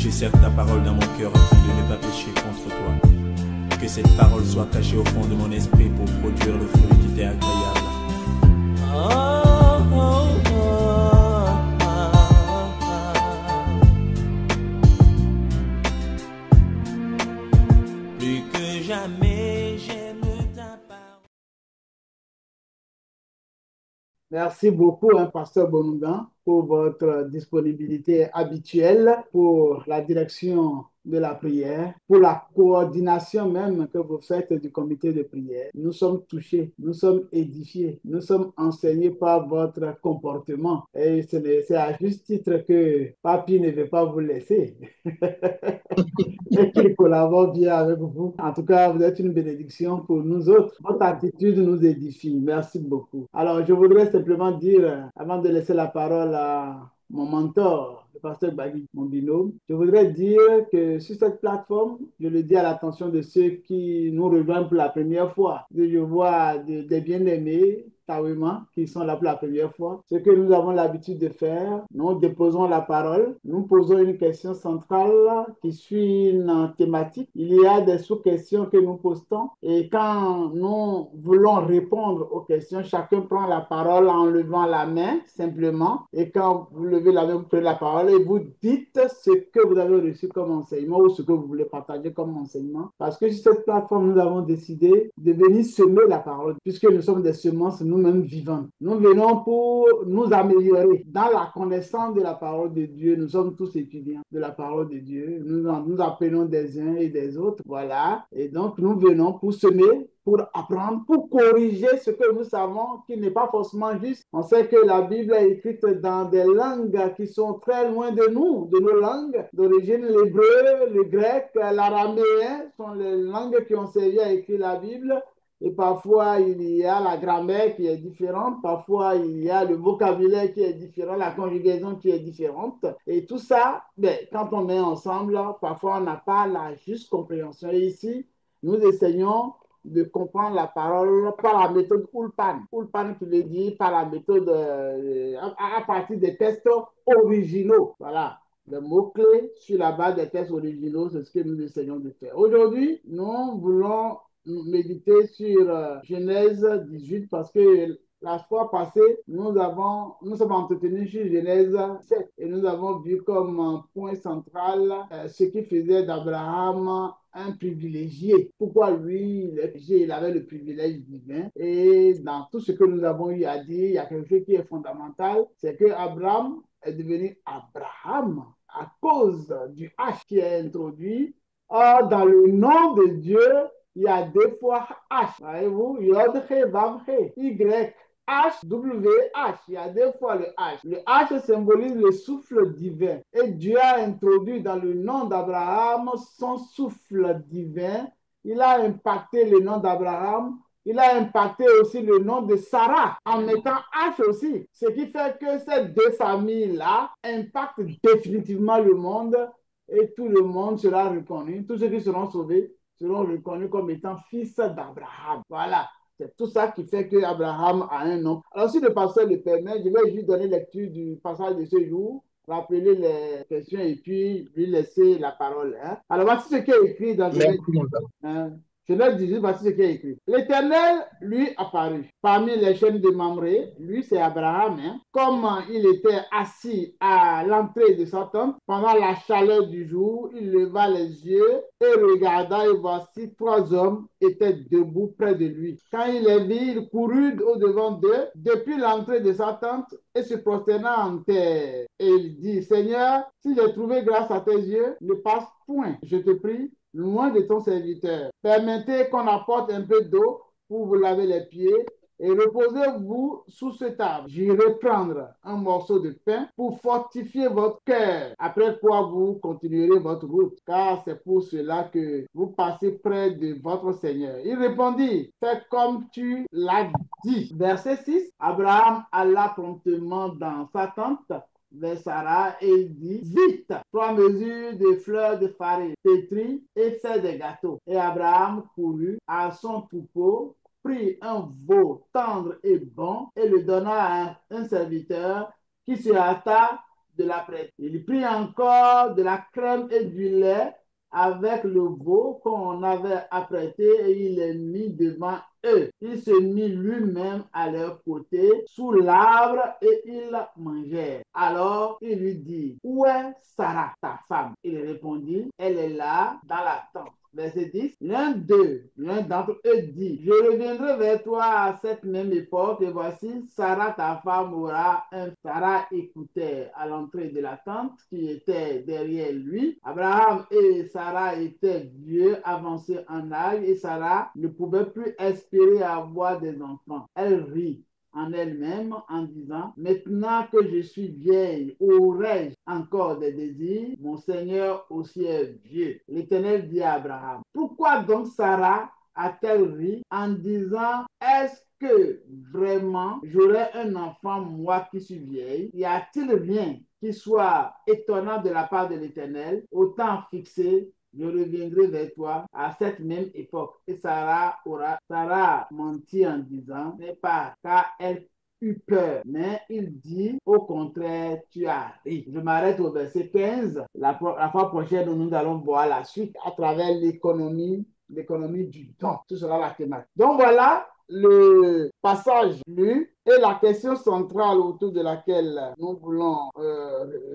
Je serre ta parole dans mon cœur afin de ne pas pécher contre toi. Que cette parole soit cachée au fond de mon esprit pour produire le fruit qui t'est agréable. Plus que jamais, j'aime ta parole. Merci beaucoup, Pasteur Bonougan, pour votre disponibilité habituelle pour la direction de la prière, pour la coordination même que vous faites du comité de prière. Nous sommes touchés, nous sommes édifiés, nous sommes enseignés par votre comportement. Et c'est à juste titre que Papy ne veut pas vous laisser. Et qu'il collabore bien avec vous. En tout cas, vous êtes une bénédiction pour nous autres. Votre attitude nous édifie. Merci beaucoup. Alors, je voudrais simplement dire, avant de laisser la parole à mon mentor, le pasteur Bagui, mon binôme, je voudrais dire que sur cette plateforme, je le dis à l'attention de ceux qui nous rejoignent pour la première fois. Je vois des bien-aimés Tawima, qui sont là pour la première fois. Ce que nous avons l'habitude de faire, nous déposons la parole, nous posons une question centrale qui suit une thématique. Il y a des sous-questions que nous postons et quand nous voulons répondre aux questions, chacun prend la parole en levant la main simplement et quand vous levez la main, vous prenez la parole et vous dites ce que vous avez reçu comme enseignement ou ce que vous voulez partager comme enseignement. Parce que sur cette plateforme, nous avons décidé de venir semer la parole puisque nous sommes des semences nous-mêmes vivantes. Nous venons pour nous améliorer dans la connaissance de la parole de Dieu. Nous sommes tous étudiants de la parole de Dieu. Nous apprenons des uns et des autres. Voilà. Et donc, nous venons pour semer, pour apprendre, pour corriger ce que nous savons qui n'est pas forcément juste. On sait que la Bible est écrite dans des langues qui sont très loin de nous, de nos langues d'origine. L'hébreu, le grec, l'araméen sont les langues qui ont servi à écrire la Bible. Et parfois, il y a la grammaire qui est différente, parfois, il y a le vocabulaire qui est différent, la conjugaison qui est différente. Et tout ça, ben, quand on met ensemble, parfois, on n'a pas la juste compréhension. Et ici, nous essayons de comprendre la parole par la méthode Ulpan. Ulpan qui veut dire par la méthode à partir des textes originaux. Voilà. Les mots-clés sur la base des textes originaux, c'est ce que nous essayons de faire. Aujourd'hui, nous voulons méditer sur Genèse 18 parce que la fois passée, nous sommes entretenus sur Genèse 7 et nous avons vu comme point central ce qui faisait d'Abraham un privilégié. Pourquoi lui, il avait le privilège divin. Et dans tout ce que nous avons eu à dire, il y a quelque chose qui est fondamental, c'est que Abraham est devenu Abraham à cause du H qui est introduit. Or, dans le nom de Dieu, il y a deux fois H. Voyez-vous, Yod, He, Vav, He. Y, H, W, H. Il y a deux fois le H. Le H symbolise le souffle divin. Et Dieu a introduit dans le nom d'Abraham son souffle divin. Il a impacté le nom d'Abraham. Il a impacté aussi le nom de Sarah en mettant H aussi. Ce qui fait que ces deux familles-là impactent définitivement le monde et tout le monde sera reconnu. Tous ceux qui seront sauvés seront reconnus comme étant fils d'Abraham. Voilà. C'est tout ça qui fait qu'Abraham a un nom. Alors, si le pasteur le permet, je vais juste donner lecture du passage de ce jour, rappeler les questions et puis lui laisser la parole. Hein. Alors, voici ce qui est écrit dans Genèse. Genèse 18, voici ce qui est écrit. L'Éternel lui apparut parmi les chaînes de Mamré. Lui, c'est Abraham. Hein, comme il était assis à l'entrée de sa tente pendant la chaleur du jour, il leva les yeux et regarda et voici trois hommes étaient debout près de lui. Quand il les vit, il courut au-devant d'eux depuis l'entrée de sa tente et se prosterna en terre. Et il dit, Seigneur, si j'ai trouvé grâce à tes yeux, ne passe point, je te prie, loin de ton serviteur. Permettez qu'on apporte un peu d'eau pour vous laver les pieds et reposez-vous sous cette arbre. J'irai prendre un morceau de pain pour fortifier votre cœur, après quoi vous continuerez votre route, car c'est pour cela que vous passez près de votre Seigneur. Il répondit, fais comme tu l'as dit. Verset 6, Abraham alla promptement dans sa tente vers Sarah et il dit, vite, 3 mesures de fleurs de farine, pétris et fais des gâteaux. Et Abraham courut à son troupeau, prit un veau tendre et bon et le donna à un serviteur qui se hâta de l'apprêter. Il prit encore de la crème et du lait avec le veau qu'on avait apprêté et il les mit devant eux. Il se mit lui-même à leur côté sous l'arbre et ils mangèrent. Alors il lui dit, où est Sarah, ta femme? Il répondit, elle est là dans la tente. Verset 10, l'un d'entre eux dit, je reviendrai vers toi à cette même époque et voici, Sarah, ta femme, aura un... Sarah écoutait à l'entrée de la tente qui était derrière lui. Abraham et Sarah étaient vieux, avancés en âge et Sarah ne pouvait plus espérer avoir des enfants. Elle rit en elle-même en disant, maintenant que je suis vieille, aurais-je encore des désirs? Mon Seigneur aussi est vieux. L'Éternel dit à Abraham, pourquoi donc Sarah a-t-elle ri en disant, est-ce que vraiment j'aurai un enfant, moi qui suis vieille? Y a-t-il rien qui soit étonnant de la part de l'Éternel, autant fixé, je reviendrai vers toi à cette même époque. Et Sarah menti en disant, n'est pas, car elle eut peur. Mais il dit, au contraire, tu as ri. Je m'arrête au verset 15. La fois prochaine, nous allons voir la suite à travers l'économie du temps. Ce sera la thématique. Donc voilà le passage lu et la question centrale autour de laquelle nous voulons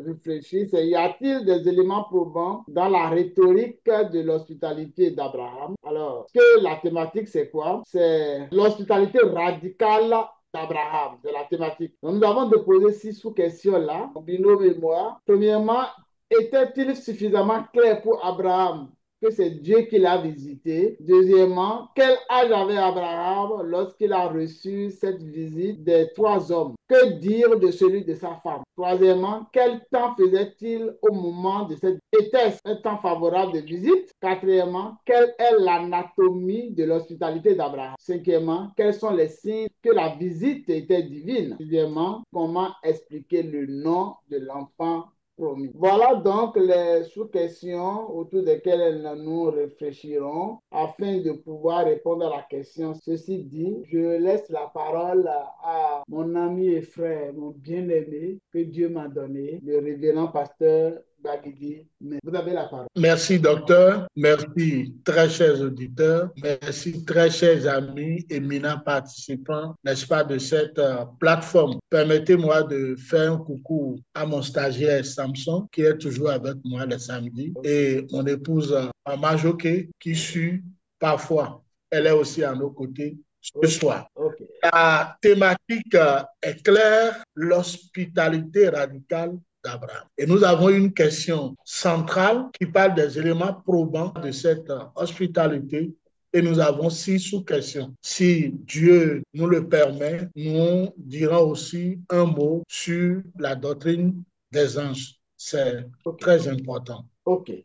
réfléchir, c'est y a-t-il des éléments probants dans la rhétorique de l'hospitalité d'Abraham? Alors, la thématique, c'est quoi? C'est l'hospitalité radicale d'Abraham, c'est la thématique. Donc, nous avons déposé 6 sous-questions là, mon binôme et moi. Premièrement, était-il suffisamment clair pour Abraham que c'est Dieu qui l'a visité? Deuxièmement, quel âge avait Abraham lorsqu'il a reçu cette visite des 3 hommes? Que dire de celui de sa femme? Troisièmement, quel temps faisait-il au moment de cette visite? Était-ce un temps favorable de visite? Quatrièmement, quelle est l'anatomie de l'hospitalité d'Abraham? Cinquièmement, quels sont les signes que la visite était divine? Sixièmement, comment expliquer le nom de l'enfant promis? Voilà donc les sous-questions autour desquelles nous réfléchirons afin de pouvoir répondre à la question. Ceci dit, je laisse la parole à mon ami et frère, mon bien-aimé que Dieu m'a donné, le révérend pasteur Bagidi. Vous avez la parole. Merci, docteur. Merci, très chers auditeurs. Merci, très chers amis, éminents participants, n'est-ce pas, de cette plateforme. Permettez-moi de faire un coucou à mon stagiaire Samson, qui est toujours avec moi le samedi, et mon épouse Mama Joké, qui suit parfois. Elle est aussi à nos côtés ce soir. Okay. La thématique est claire, l'hospitalité radicale d'Abraham. Et nous avons une question centrale qui parle des éléments probants de cette hospitalité. Et nous avons 6 sous-questions. Si Dieu nous le permet, nous dirons aussi un mot sur la doctrine des anges. C'est très important. Okay.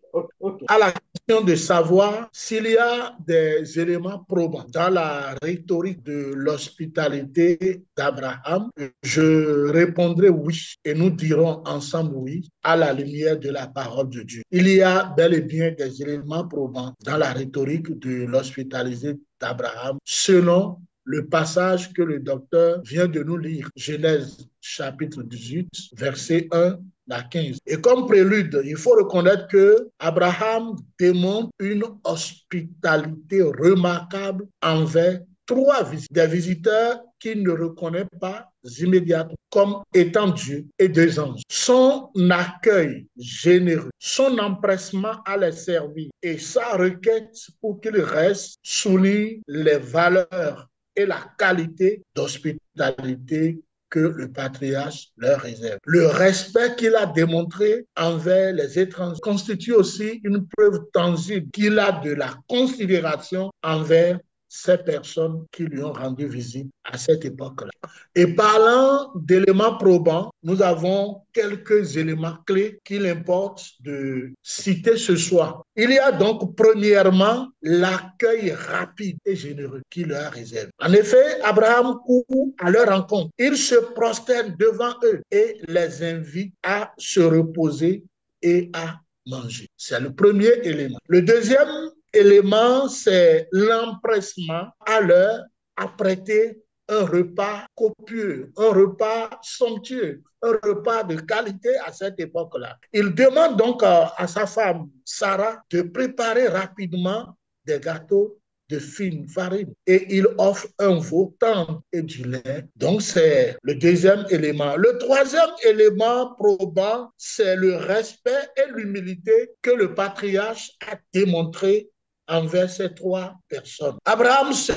À la question de savoir s'il y a des éléments probants dans la rhétorique de l'hospitalité d'Abraham, je répondrai oui et nous dirons ensemble oui à la lumière de la parole de Dieu. Il y a bel et bien des éléments probants dans la rhétorique de l'hospitalité d'Abraham selon le passage que le docteur vient de nous lire, Genèse chapitre 18, verset 1 à 15. Et comme prélude, il faut reconnaître que Abraham démontre une hospitalité remarquable envers 3 visiteurs, des visiteurs qu'il ne reconnaît pas immédiatement comme étant Dieu et 2 anges. Son accueil généreux, son empressement à les servir et sa requête pour qu'ils restent soulignent les valeurs et la qualité d'hospitalité que le patriarche leur réserve. Le respect qu'il a démontré envers les étrangers constitue aussi une preuve tangible qu'il a de la considération envers ces personnes qui lui ont rendu visite à cette époque-là. Et parlant d'éléments probants, nous avons quelques éléments clés qu'il importe de citer ce soir. Il y a donc premièrement l'accueil rapide et généreux qu'il leur réserve. En effet, Abraham court à leur rencontre. Il se prosterne devant eux et les invite à se reposer et à manger. C'est le premier élément. Le deuxième élément, c'est l'empressement à leur apprêter un repas copieux, un repas somptueux, un repas de qualité à cette époque-là. Il demande donc à sa femme, Sarah, de préparer rapidement des gâteaux de fine farine et il offre un veau tendre et du lait. Donc, c'est le deuxième élément. Le troisième élément probant, c'est le respect et l'humilité que le patriarche a démontré envers ces trois personnes. Abraham se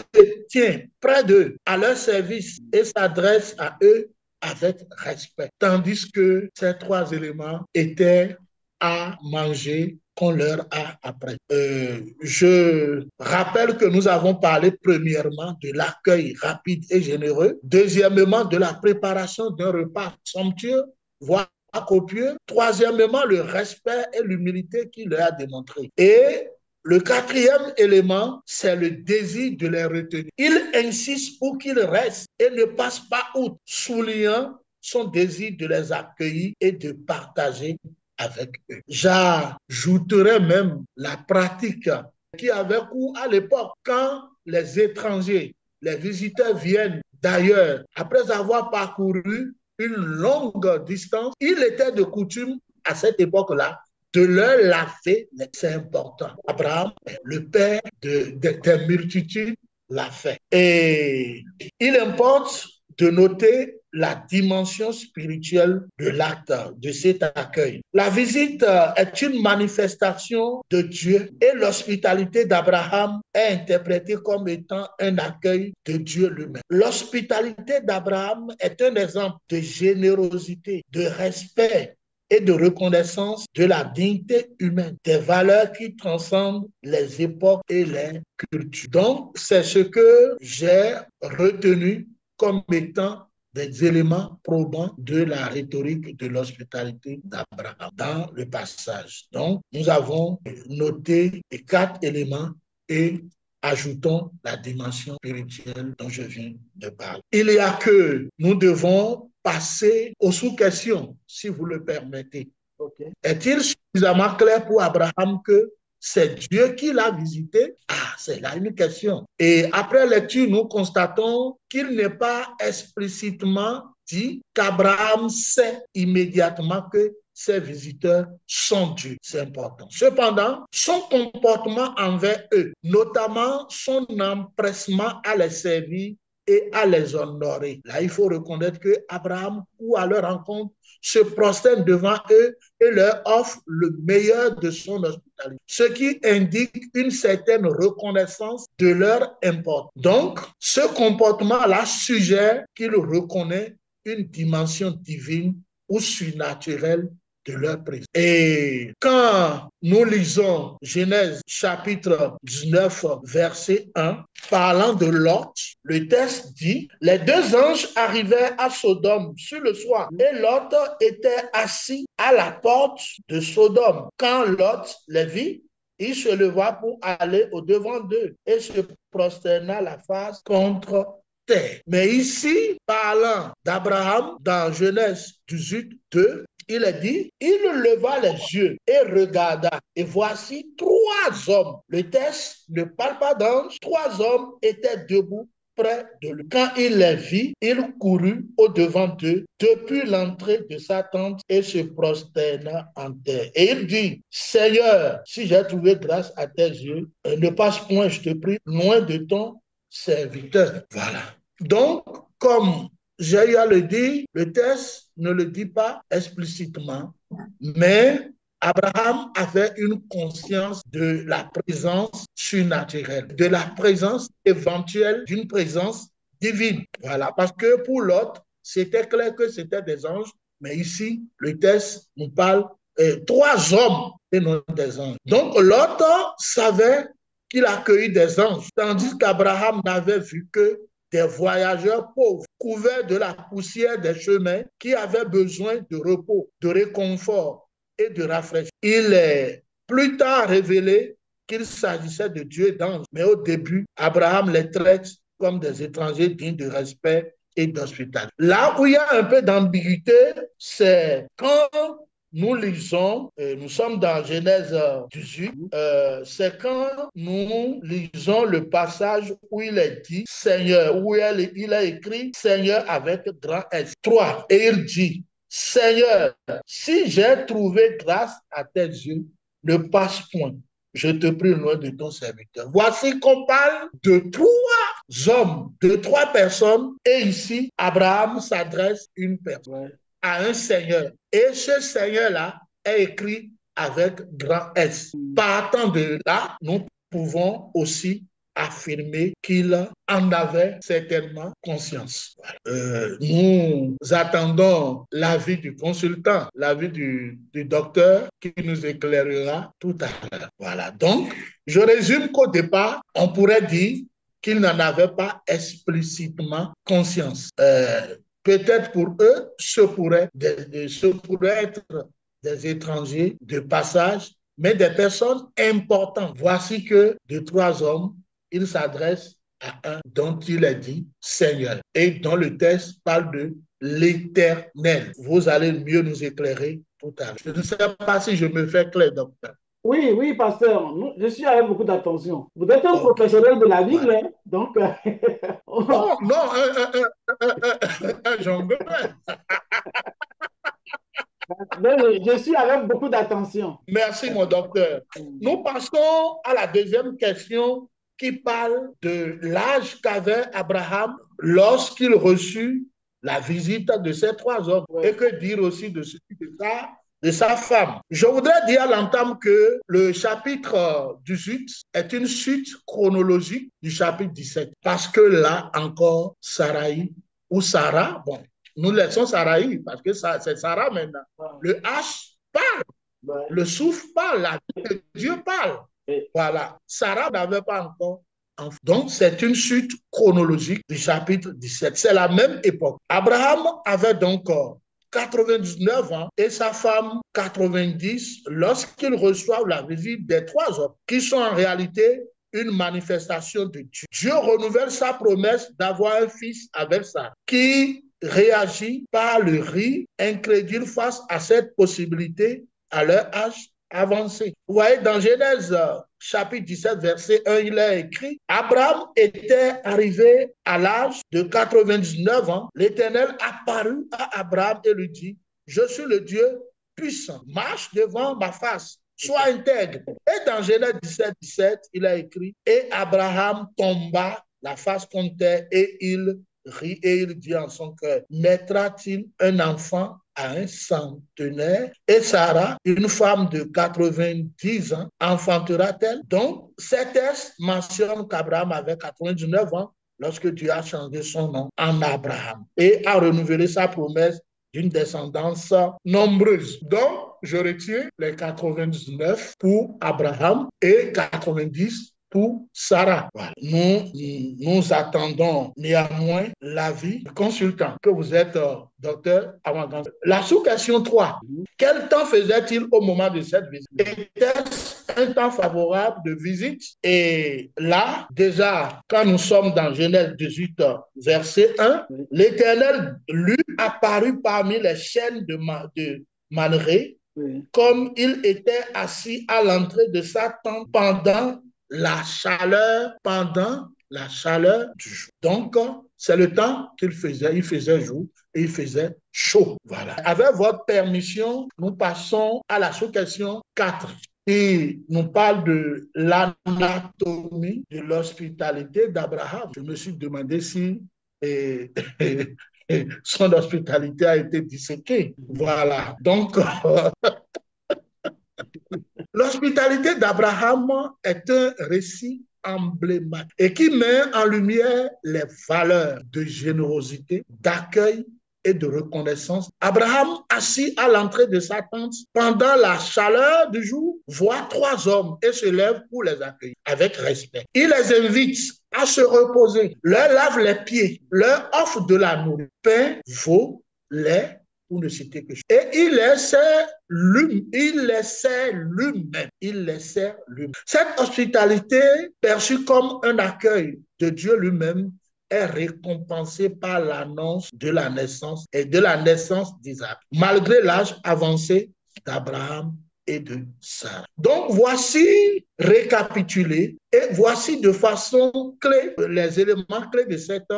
tient près d'eux, à leur service, et s'adresse à eux avec respect, tandis que ces trois éléments étaient à manger qu'on leur a appris. Je rappelle que nous avons parlé premièrement de l'accueil rapide et généreux, deuxièmement de la préparation d'un repas somptueux, voire copieux, troisièmement le respect et l'humilité qu'il leur a démontré. Et le quatrième élément, c'est le désir de les retenir. Il insiste pour qu'ils restent et ne passent pas outre, soulignant son désir de les accueillir et de partager avec eux. J'ajouterais même la pratique qui avait cours à l'époque quand les étrangers, les visiteurs viennent d'ailleurs, après avoir parcouru une longue distance, il était de coutume à cette époque-là de leur laver, c'est important. Abraham, le père des multitudes, l'a fait. Et il importe de noter la dimension spirituelle de l'acte, de cet accueil. La visite est une manifestation de Dieu et l'hospitalité d'Abraham est interprétée comme étant un accueil de Dieu lui-même. L'hospitalité d'Abraham est un exemple de générosité, de respect et de reconnaissance de la dignité humaine, des valeurs qui transcendent les époques et les cultures. Donc, c'est ce que j'ai retenu comme étant des éléments probants de la rhétorique de l'hospitalité d'Abraham dans le passage. Donc, nous avons noté les 4 éléments et ajoutons la dimension spirituelle dont je viens de parler. Il y a que nous devons passer aux sous-questions, si vous le permettez. Okay. Est-il suffisamment clair pour Abraham que c'est Dieu qui l'a visité? Ah, c'est là une question. Et après lecture, nous constatons qu'il n'est pas explicitement dit qu'Abraham sait immédiatement que ses visiteurs sont Dieu. C'est important. Cependant, son comportement envers eux, notamment son empressement à les servir et à les honorer. Là, il faut reconnaître que Abraham, ou à leur rencontre, se prosterne devant eux et leur offre le meilleur de son hospitalité, ce qui indique une certaine reconnaissance de leur importance. Donc, ce comportement-là suggère qu'il reconnaît une dimension divine ou surnaturelle de leur présence. Et quand nous lisons Genèse chapitre 19, verset 1, parlant de Lot, le texte dit, les 2 anges arrivèrent à Sodome sur le soir et Lot était assis à la porte de Sodome. Quand Lot les vit, il se leva pour aller au-devant d'eux et se prosterna la face contre terre. Mais ici, parlant d'Abraham, dans Genèse 18, 2, il est dit, il leva les yeux et regarda, et voici 3 hommes. Le texte ne parle pas d'anges. 3 hommes étaient debout près de lui. Quand il les vit, il courut au-devant d'eux depuis l'entrée de sa tente et se prosterna en terre. Et il dit, Seigneur, si j'ai trouvé grâce à tes yeux, ne passe point, je te prie, loin de ton serviteur. Voilà. Donc, comme j'ai eu à le dire, le texte ne le dit pas explicitement, mais Abraham avait une conscience de la présence surnaturelle, de la présence éventuelle d'une présence divine. Voilà, parce que pour l'autre, c'était clair que c'était des anges, mais ici, le texte nous parle 3 hommes et non des anges. Donc, l'autre savait qu'il accueillait des anges, tandis qu'Abraham n'avait vu que des voyageurs pauvres, couverts de la poussière des chemins, qui avaient besoin de repos, de réconfort et de rafraîchissement. Il est plus tard révélé qu'il s'agissait de Dieu et d'anges, mais au début, Abraham les traite comme des étrangers dignes de respect et d'hospitalité. Là où il y a un peu d'ambiguïté, c'est quand nous lisons, nous sommes dans Genèse 18, c'est quand nous lisons le passage où il est dit Seigneur, où il a écrit Seigneur avec grand S. 3. Et il dit, Seigneur, si j'ai trouvé grâce à tes yeux, ne passe point. Je te prie loin de ton serviteur. Voici qu'on parle de 3 hommes, de 3 personnes, et ici, Abraham s'adresse une personne, à un Seigneur. Et ce Seigneur-là est écrit avec grand S. Partant de là, nous pouvons aussi affirmer qu'il en avait certainement conscience. Nous attendons l'avis du consultant, l'avis du docteur qui nous éclairera tout à l'heure. Voilà. Donc, je résume qu'au départ, on pourrait dire qu'il n'en avait pas explicitement conscience. Peut-être pour eux, ce pourrait être des étrangers de passage, mais des personnes importantes. Voici que de 3 hommes, il s'adresse à un dont il est dit Seigneur et dont le texte parle de l'Éternel. Vous allez mieux nous éclairer tout à l'heure. Je ne sais pas si je me fais clair, docteur. Oui, oui, pasteur, je suis avec beaucoup d'attention. Vous êtes un professionnel de la Bible, voilà. Hein, donc... non, un jongleur. Je suis avec beaucoup d'attention. Merci, mon docteur. Nous passons à la deuxième question qui parle de l'âge qu'avait Abraham lorsqu'il reçut la visite de ces 3 hommes. Ouais. Et que dire aussi de sa femme. Je voudrais dire à l'entame que le chapitre 18 est une suite chronologique du chapitre 17. Parce que là encore, Sarai ou Sarah, bon, nous laissons Sarai parce que c'est Sarah maintenant. Ouais. Le H parle, ouais. Le souffle parle, la vie de Dieu parle. Ouais. Voilà. Sarah n'avait pas encore. Donc, c'est une suite chronologique du chapitre 17. C'est la même époque. Abraham avait donc 99 ans et sa femme 90 lorsqu'ils reçoivent la visite des 3 hommes qui sont en réalité une manifestation de Dieu. Dieu renouvelle sa promesse d'avoir un fils avec Sarah qui réagit par le rire incrédule face à cette possibilité à leur âge avancé. Vous voyez, dans Genèse chapitre 17, verset 1, il est écrit, Abraham était arrivé à l'âge de 99 ans. L'Éternel apparut à Abraham et lui dit, je suis le Dieu puissant, marche devant ma face, sois intègre. Et dans Genèse 17, 17, il a écrit, et Abraham tomba la face contre terre et il rit et il dit en son cœur, naîtra-t-il un enfant à un centenaire et Sarah, une femme de 90 ans, enfantera-t-elle? Donc, cet texte mentionne qu'Abraham avait 99 ans lorsque Dieu a changé son nom en Abraham et a renouvelé sa promesse d'une descendance nombreuse. Donc, je retiens les 99 pour Abraham et 90 pour Sarah. Voilà. Nous attendons néanmoins l'avis du consultant, que vous êtes docteur avant. La sous-question 3. Quel temps faisait-il au moment de cette visite? Était-ce un temps favorable de visite? Et là, déjà, quand nous sommes dans Genèse 18, verset 1, l'Éternel lui apparut parmi les chaînes de Manré, comme il était assis à l'entrée de sa tente pendant la chaleur du jour. Donc, c'est le temps qu'il faisait. Il faisait jour et il faisait chaud. Voilà. Avec votre permission, nous passons à la sous-question 4. Et nous parle de l'anatomie de l'hospitalité d'Abraham. Je me suis demandé si son hospitalité a été disséquée. Voilà. Donc, l'hospitalité d'Abraham est un récit emblématique et qui met en lumière les valeurs de générosité, d'accueil et de reconnaissance. Abraham, assis à l'entrée de sa tente, pendant la chaleur du jour, voit 3 hommes et se lève pour les accueillir avec respect. Il les invite à se reposer, leur lave les pieds, leur offre de la nourriture, pain, veau, lait, pour ne citer que ça. Et il laissait lui-même. Cette hospitalité, perçue comme un accueil de Dieu lui-même, est récompensée par l'annonce de la naissance d'Isaac. Malgré l'âge avancé d'Abraham et de Sarah. Donc, voici récapitulé et voici de façon clé les éléments clés de cette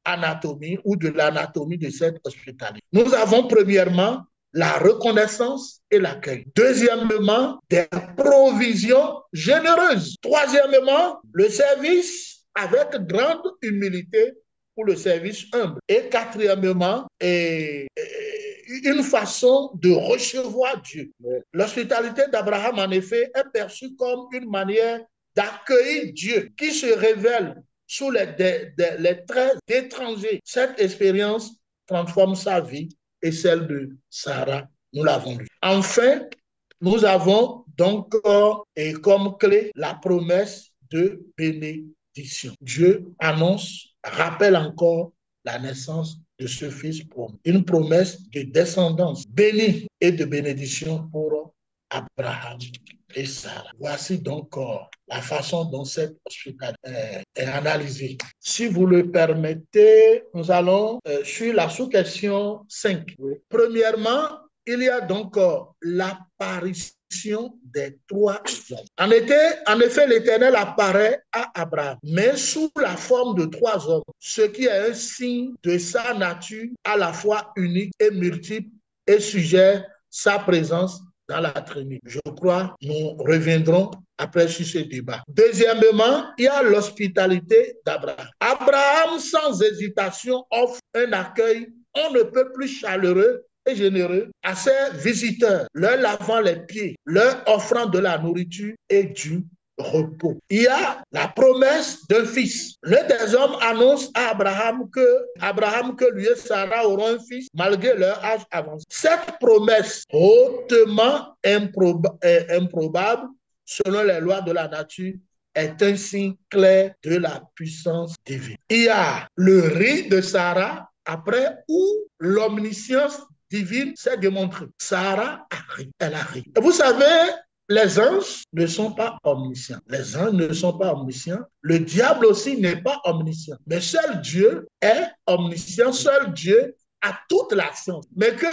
anatomie ou de l'anatomie de cette hospitalité. Nous avons premièrement la reconnaissance et l'accueil. Deuxièmement, des provisions généreuses. Troisièmement, le service avec grande humilité pour le service humble. Et quatrièmement, une façon de recevoir Dieu. L'hospitalité d'Abraham, en effet, est perçue comme une manière d'accueillir Dieu qui se révèle sous les traits d'étrangers. Cette expérience transforme sa vie et celle de Sarah, nous l'avons vu. Enfin, nous avons donc comme clé la promesse de bénédiction. Dieu annonce, rappelle encore la naissance de ce fils promis. Une promesse de descendance bénie et de bénédiction pour Abraham et Sarah. Voici donc la façon dont cette hospitalité est analysée. Si vous le permettez, nous allons sur la sous-question 5. Oui. Premièrement, il y a donc l'apparition des trois hommes. En effet, l'Éternel apparaît à Abraham, mais sous la forme de trois hommes, ce qui est un signe de sa nature à la fois unique et multiple et suggère sa présence dans la Trinité. Je crois que nous reviendrons après sur ce débat. Deuxièmement, il y a l'hospitalité d'Abraham. Abraham, sans hésitation, offre un accueil on ne peut plus chaleureux et généreux à ses visiteurs, leur lavant les pieds, leur offrant de la nourriture et du repos. Il y a la promesse d'un fils. L'un des hommes annonce à Abraham que lui et Sarah auront un fils malgré leur âge avancé. Cette promesse hautement improbable selon les lois de la nature est un signe clair de la puissance divine. Il y a le riz de Sarah après où l'omniscience divine s'est démontrée. Sarah a ri, elle a ri. Et vous savez, les anges ne sont pas omniscients. Les anges ne sont pas omniscients. Le diable aussi n'est pas omniscient. Mais seul Dieu est omniscient. Seul Dieu a toute la science. Mais que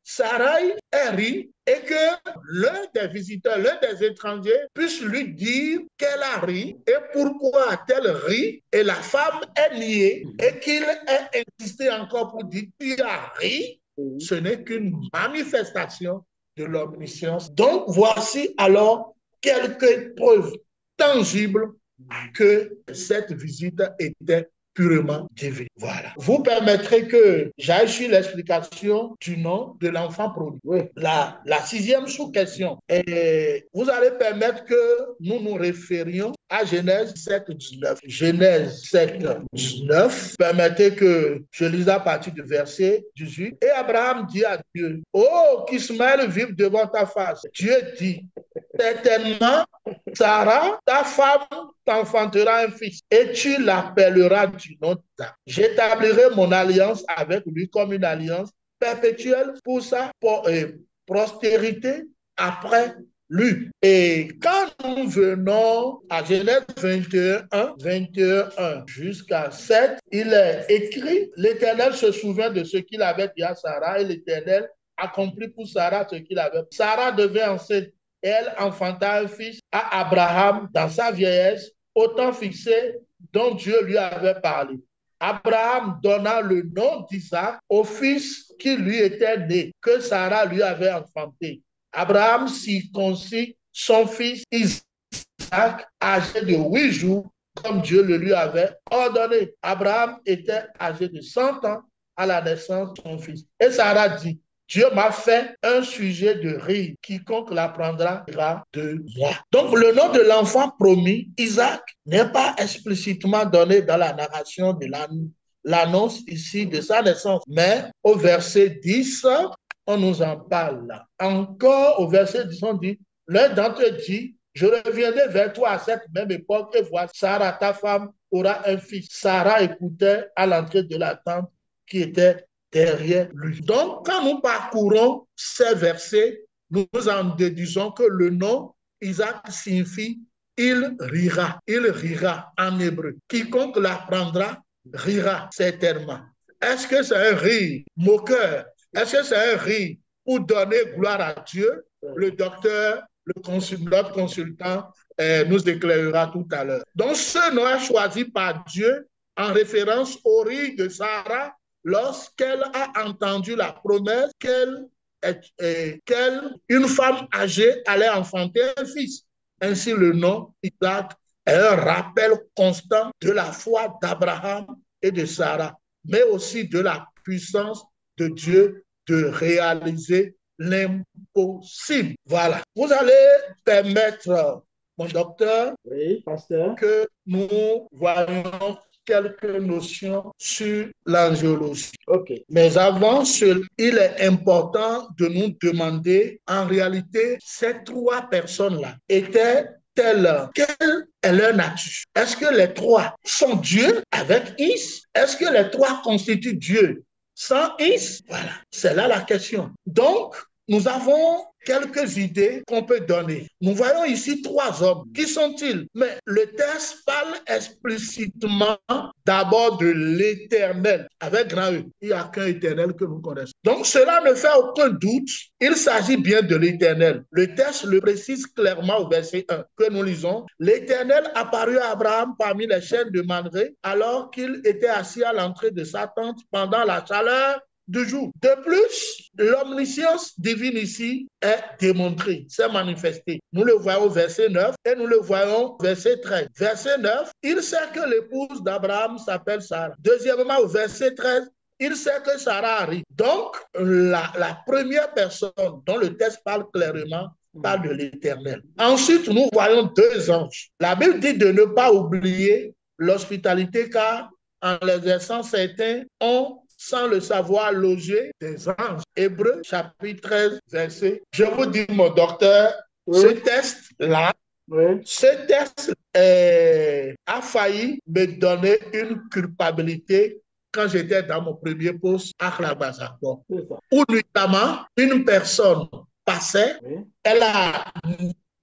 Sarah ait ri et que l'un des visiteurs, l'un des étrangers puisse lui dire qu'elle a ri et pourquoi a-t-elle ri et la femme est niée et qu'il ait insisté encore pour dire tu as ri, ce n'est qu'une manifestation de l'omniscience. Donc, voici alors quelques preuves tangibles que cette visite était purement divine. Voilà. Vous permettrez que j'aille sur l'explication du nom de l'enfant promis. Oui. La sixième sous-question. Vous allez permettre que nous nous référions à Genèse 7, 19. Genèse 7, 19. Permettez que je lise à partir du verset 18. Et Abraham dit à Dieu, « Oh, qu'Ismaël vive devant ta face. » Dieu dit, « Certainement, Sarah, ta femme, t'enfantera un fils et tu l'appelleras du nom d'Isaac. J'établirai mon alliance avec lui comme une alliance perpétuelle pour sa postérité après lui. » Et quand nous venons à Genèse 21, jusqu'à 7, il est écrit, l'Éternel se souvient de ce qu'il avait dit à Sarah et l'Éternel accomplit pour Sarah ce qu'il avait. Sarah devint enceinte. Elle enfanta un fils à Abraham dans sa vieillesse, au temps fixé dont Dieu lui avait parlé. Abraham donna le nom d'Isaac au fils qui lui était né, que Sarah lui avait enfanté. Abraham circoncit son fils Isaac, âgé de 8 jours, comme Dieu le lui avait ordonné. Abraham était âgé de 100 ans à la naissance de son fils. Et Sarah dit, Dieu m'a fait un sujet de rire. Quiconque l'apprendra de moi. Donc, le nom de l'enfant promis, Isaac, n'est pas explicitement donné dans la narration de l'annonce ici de sa naissance. Mais au verset 10, on nous en parle là. Encore au verset 10, on dit, l'un d'entre eux dit, je reviendrai vers toi à cette même époque et vois, Sarah, ta femme, aura un fils. Sarah écoutait à l'entrée de la tente qui était derrière lui. Donc, quand nous parcourons ces versets, nous en déduisons que le nom Isaac signifie « il rira ». Il rira en hébreu. Quiconque l'apprendra rira certainement. Est-ce que c'est un rire moqueur? Est-ce que c'est un rire pour donner gloire à Dieu. Le docteur, notre consultant nous éclairera tout à l'heure. Donc, ce nom est choisi par Dieu en référence au riz de Sarah lorsqu'elle a entendu la promesse qu'une femme âgée allait enfanter un fils. Ainsi, le nom Isaac est un rappel constant de la foi d'Abraham et de Sarah, mais aussi de la puissance de Dieu de réaliser l'impossible. Voilà. Vous allez permettre, mon docteur, Oui, pasteur. que nous voyons quelques notions sur l'angéologie. OK. Mais avant cela, il est important de nous demander, en réalité, ces trois personnes-là étaient-elles, quelle est leur nature? Est-ce que les trois sont Dieu avec Is? Est-ce que les trois constituent Dieu sans Is? Voilà, c'est là la question. Donc, nous avons quelques idées qu'on peut donner. Nous voyons ici trois hommes. Qui sont-ils? Mais le texte parle explicitement d'abord de l'Éternel, avec grand E. Il n'y a qu'un Éternel que nous connaissons. Donc cela ne fait aucun doute. Il s'agit bien de l'Éternel. Le texte le précise clairement au verset 1 que nous lisons. L'Éternel apparut à Abraham parmi les chênes de Mamré alors qu'il était assis à l'entrée de sa tente pendant la chaleur du jour. De plus, l'omniscience divine ici est démontrée, c'est manifesté. Nous le voyons au verset 9 et nous le voyons au verset 13. Verset 9, il sait que l'épouse d'Abraham s'appelle Sarah. Deuxièmement, au verset 13, il sait que Sarah arrive. Donc, la première personne dont le texte parle clairement parle de l'Éternel. Ensuite, nous voyons deux anges. La Bible dit de ne pas oublier l'hospitalité car en l'exerçant certains ont sans le savoir loger des anges. Hébreux chapitre 13 verset. Je vous dis mon docteur, ce test-là, ce test a failli me donner une culpabilité quand j'étais dans mon premier poste à Klabazakor. Où notamment une personne passait, elle a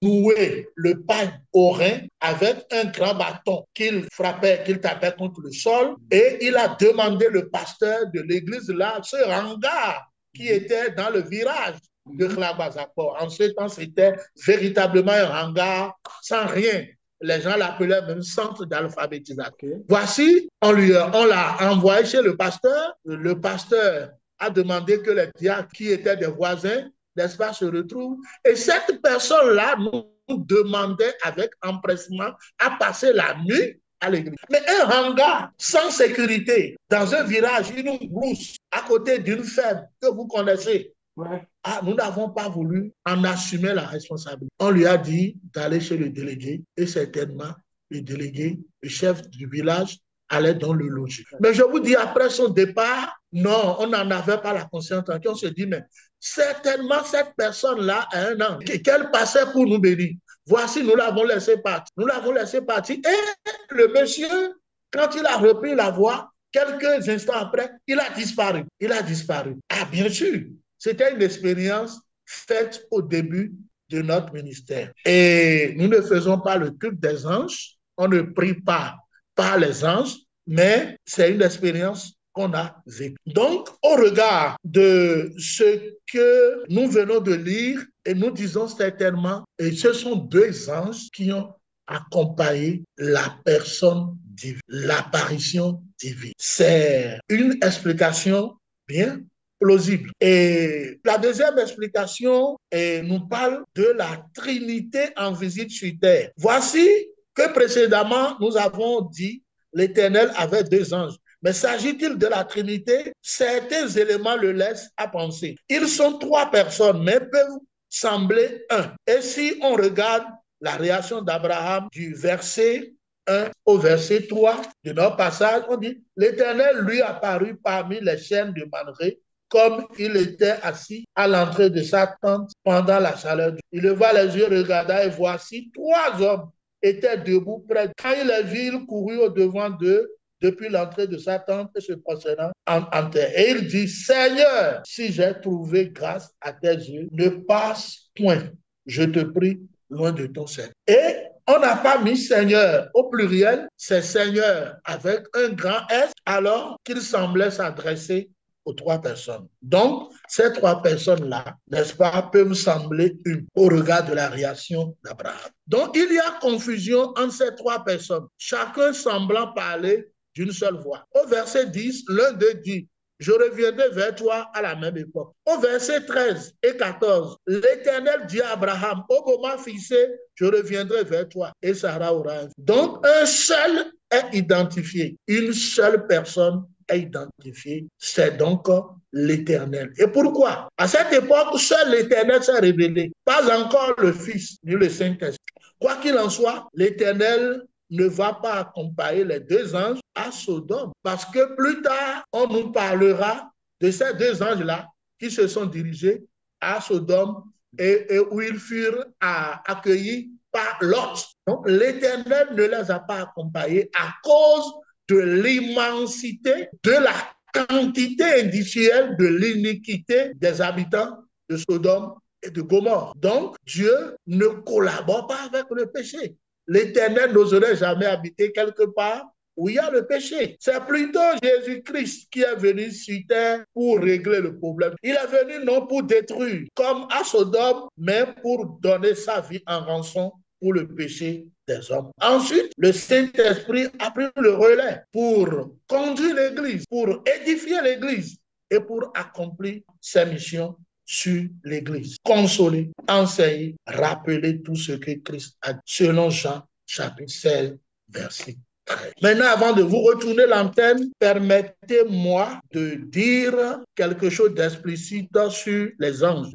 noué le pain au rein avec un grand bâton qu'il frappait, qu'il tapait contre le sol, et il a demandé le pasteur de l'église là, ce hangar qui était dans le virage de Klabazakor. En ce temps, c'était véritablement un hangar sans rien. Les gens l'appelaient même centre d'alphabétisation. Voici, on l'a envoyé chez le pasteur. Le pasteur a demandé que les diacres qui étaient des voisins, n'est-ce pas, se retrouvent. Et cette personne-là nous demandait avec empressement à passer la nuit à l'église. Mais un hangar sans sécurité, dans un virage, une brousse, à côté d'une ferme que vous connaissez, nous n'avons pas voulu en assumer la responsabilité. On lui a dit d'aller chez le délégué et certainement le délégué, le chef du village, allait dans le loger. Mais je vous dis, après son départ, non, on n'en avait pas la conscience. On se dit, mais certainement cette personne-là a un an qu'elle passait pour nous bénir. Voici, nous l'avons laissé partir. Nous l'avons laissé partir. Et le monsieur, quand il a repris la voie, quelques instants après, il a disparu. Il a disparu. Ah, bien sûr, c'était une expérience faite au début de notre ministère. Et nous ne faisons pas le culte des anges. On ne prie pas par les anges, mais c'est une expérience qu'on a vécue. Donc, au regard de ce que nous venons de lire, et nous disons certainement, et ce sont deux anges qui ont accompagné la personne divine, l'apparition divine. C'est une explication bien plausible. Et la deuxième explication nous parle de la Trinité en visite sur terre. Voici que précédemment, nous avons dit l'Éternel avait deux anges. Mais s'agit-il de la Trinité? Certains éléments le laissent à penser. Ils sont trois personnes, mais peuvent sembler un. Et si on regarde la réaction d'Abraham du verset 1 au verset 3 de notre passage, on dit l'Éternel lui apparut parmi les chênes de Mamré comme il était assis à l'entrée de sa tente pendant la chaleur. Il leva les yeux, regarda et voici trois hommes étaient debout près. Quand il les vit, il courut au-devant d'eux depuis l'entrée de sa tente et se prosternant en terre. Et il dit, Seigneur, si j'ai trouvé grâce à tes yeux, ne passe point, je te prie, loin de ton sein. Et on n'a pas mis Seigneur au pluriel, c'est Seigneur avec un grand S, alors qu'il semblait s'adresser aux 3 personnes. Donc, ces 3 personnes-là, n'est-ce pas, peuvent sembler une au regard de la réaction d'Abraham. Donc, il y a confusion entre ces 3 personnes, chacun semblant parler d'une seule voix. Au verset 10, l'un d'eux dit, je reviendrai vers toi à la même époque. Au verset 13 et 14, l'Éternel dit à Abraham, au moment fixé, je reviendrai vers toi et Sarah aura un fils. Donc, un seul est identifié. Une seule personne est identifiée. C'est donc l'Éternel. Et pourquoi? À cette époque, seul l'Éternel s'est révélé. Pas encore le Fils ni le Saint-Esprit. Quoi qu'il en soit, l'Éternel ne va pas accompagner les 2 anges à Sodome. Parce que plus tard, on nous parlera de ces 2 anges-là qui se sont dirigés à Sodome et où ils furent accueillis par Lot. Donc, l'Éternel ne les a pas accompagnés à cause de l'immensité, de la quantité industrielle, de l'iniquité des habitants de Sodome et de Gomorrhe. Donc, Dieu ne collabore pas avec le péché. L'Éternel n'oserait jamais habiter quelque part où il y a le péché. C'est plutôt Jésus-Christ qui est venu sur terre pour régler le problème. Il est venu non pour détruire, comme à Sodome, mais pour donner sa vie en rançon pour le péché des hommes. Ensuite, le Saint-Esprit a pris le relais pour conduire l'Église, pour édifier l'Église et pour accomplir ses missions sur l'Église. Consoler, enseigner, rappeler tout ce que Christ a dit, selon Jean chapitre 16, verset 13. Maintenant, avant de vous retourner l'antenne, permettez-moi de dire quelque chose d'explicite sur les anges.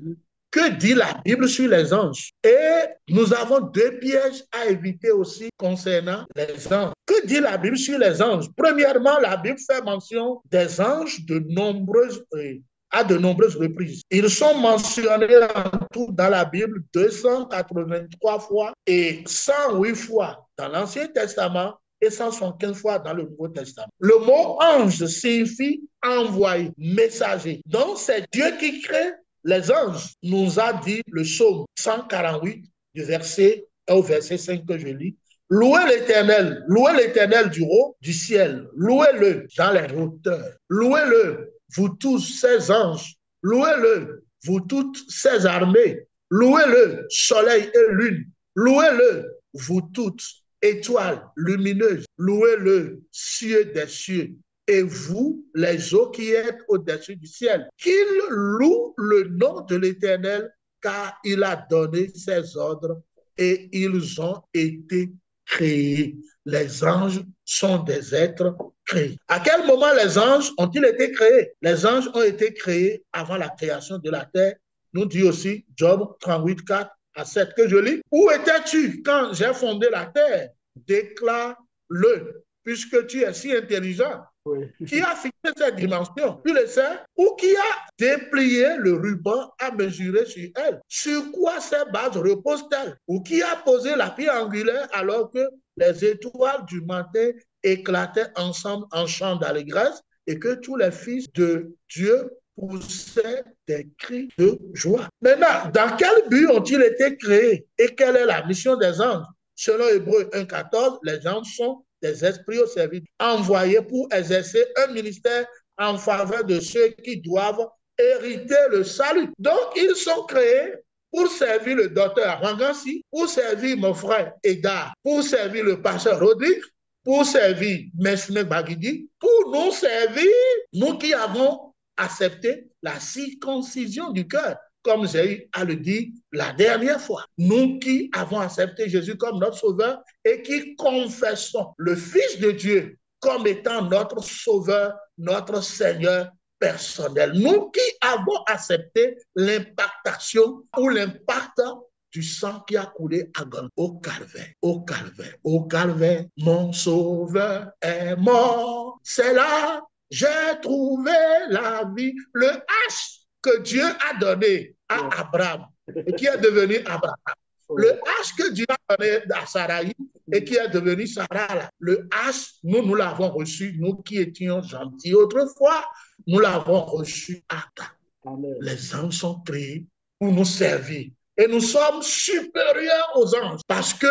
Que dit la Bible sur les anges? Et nous avons 2 pièges à éviter aussi concernant les anges. Que dit la Bible sur les anges? Premièrement, la Bible fait mention des anges à de nombreuses reprises. Ils sont mentionnés en tout dans la Bible 283 fois et 108 fois dans l'Ancien Testament et 175 fois dans le Nouveau Testament. Le mot ange signifie envoyé, messager. Donc, c'est Dieu qui crée les anges, nous a dit le psaume 148 du verset 1 au verset 5 que je lis. Louez l'Éternel du haut du ciel, louez-le dans les hauteurs, louez-le, vous tous ces anges, louez-le, vous toutes ces armées, louez-le, soleil et lune, louez-le, vous toutes étoiles lumineuses, louez-le, cieux des cieux, et vous, les eaux qui êtes au-dessus du ciel, qu'il loue le nom de l'Éternel, car il a donné ses ordres et ils ont été créés. Les anges sont des êtres créés. À quel moment les anges ont-ils été créés? Les anges ont été créés avant la création de la terre. Nous dit aussi Job 38, 4 à 7 que je lis. Où étais-tu quand j'ai fondé la terre? Déclare-le, puisque tu es si intelligent. Oui. Qui a fixé cette dimension? Tu le sais? Ou qui a déplié le ruban à mesurer sur elle? Sur quoi ces bases reposent-elles? Ou qui a posé la pierre angulaire alors que les étoiles du matin éclataient ensemble en chant d'allégresse et que tous les fils de Dieu poussaient des cris de joie? Maintenant, dans quel but ont-ils été créés et quelle est la mission des anges? Selon Hébreux 1,14, les anges sont des esprits au service, envoyés pour exercer un ministère en faveur de ceux qui doivent hériter le salut. Donc, ils sont créés pour servir le docteur Rangansi, pour servir mon frère Edgar, pour servir le pasteur Rodrigue, pour servir Mesne Bagidi, pour nous servir, nous qui avons accepté la circoncision du cœur, comme j'ai eu à le dire la dernière fois. Nous qui avons accepté Jésus comme notre sauveur et qui confessons le Fils de Dieu comme étant notre sauveur, notre Seigneur personnel. Nous qui avons accepté l'impactation ou l'impact du sang qui a coulé à Golgotha, au calvaire, au calvaire, au calvaire, mon sauveur est mort. C'est là, j'ai trouvé la vie. Le H que Dieu a donné à Abraham et qui est devenu Abraham. Le H que Dieu a donné à Sarai et qui est devenu Sarah. Le H, nous l'avons reçu, nous qui étions gentils autrefois, nous l'avons reçu à Adam. Les anges sont créés pour nous servir. Et nous sommes supérieurs aux anges parce que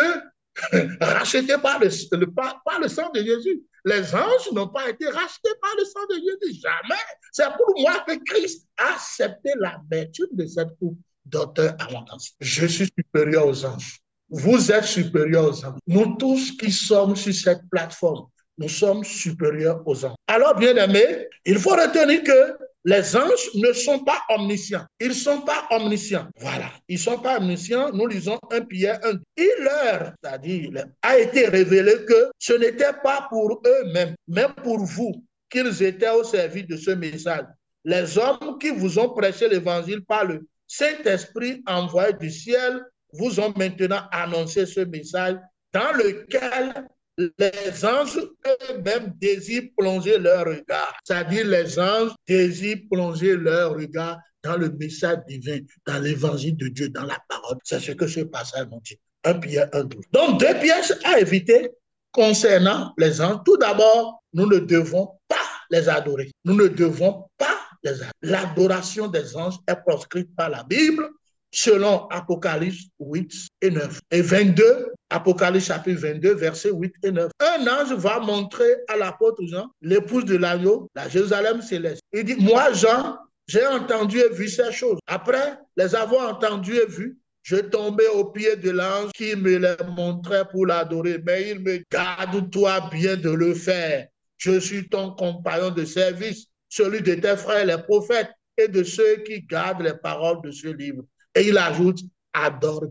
rachetés par le sang de Jésus. Les anges n'ont pas été rachetés par le sang de Jésus. Jamais. C'est pour moi que Christ a accepté l'amertume de cette coupe d'auteur abondance. Je suis supérieur aux anges. Vous êtes supérieurs aux anges. Nous tous qui sommes sur cette plateforme, nous sommes supérieurs aux anges. Alors, bien aimés, il faut retenir que les anges ne sont pas omniscients. Ils ne sont pas omniscients. Voilà. Ils ne sont pas omniscients. Nous lisons 1 Pierre 1. Il leur, c'est-à-dire, a été révélé que ce n'était pas pour eux-mêmes, mais pour vous, qu'ils étaient au service de ce message. Les hommes qui vous ont prêché l'évangile par le Saint-Esprit envoyé du ciel vous ont maintenant annoncé ce message dans lequel les anges eux-mêmes désirent plonger leur regard. C'est-à-dire les anges désirent plonger leur regard dans le message divin, dans l'évangile de Dieu, dans la parole. C'est ce que ce passage nous dit. 1 Pierre 1:12. Donc, 2 pièges à éviter concernant les anges. Tout d'abord, nous ne devons pas les adorer. Nous ne devons pas les adorer. L'adoration des anges est proscrite par la Bible selon Apocalypse 8 et 9. Et 22, Apocalypse chapitre 22, versets 8 et 9. Un ange va montrer à l'apôtre Jean, l'épouse de l'agneau, la Jérusalem céleste. Il dit, moi Jean, j'ai entendu et vu ces choses. Après les avoir entendues et vues, je tombais aux pieds de l'ange qui me les montrait pour l'adorer. Mais il me garde-toi bien de le faire. Je suis ton compagnon de service, celui de tes frères les prophètes et de ceux qui gardent les paroles de ce livre. Et il ajoute, adore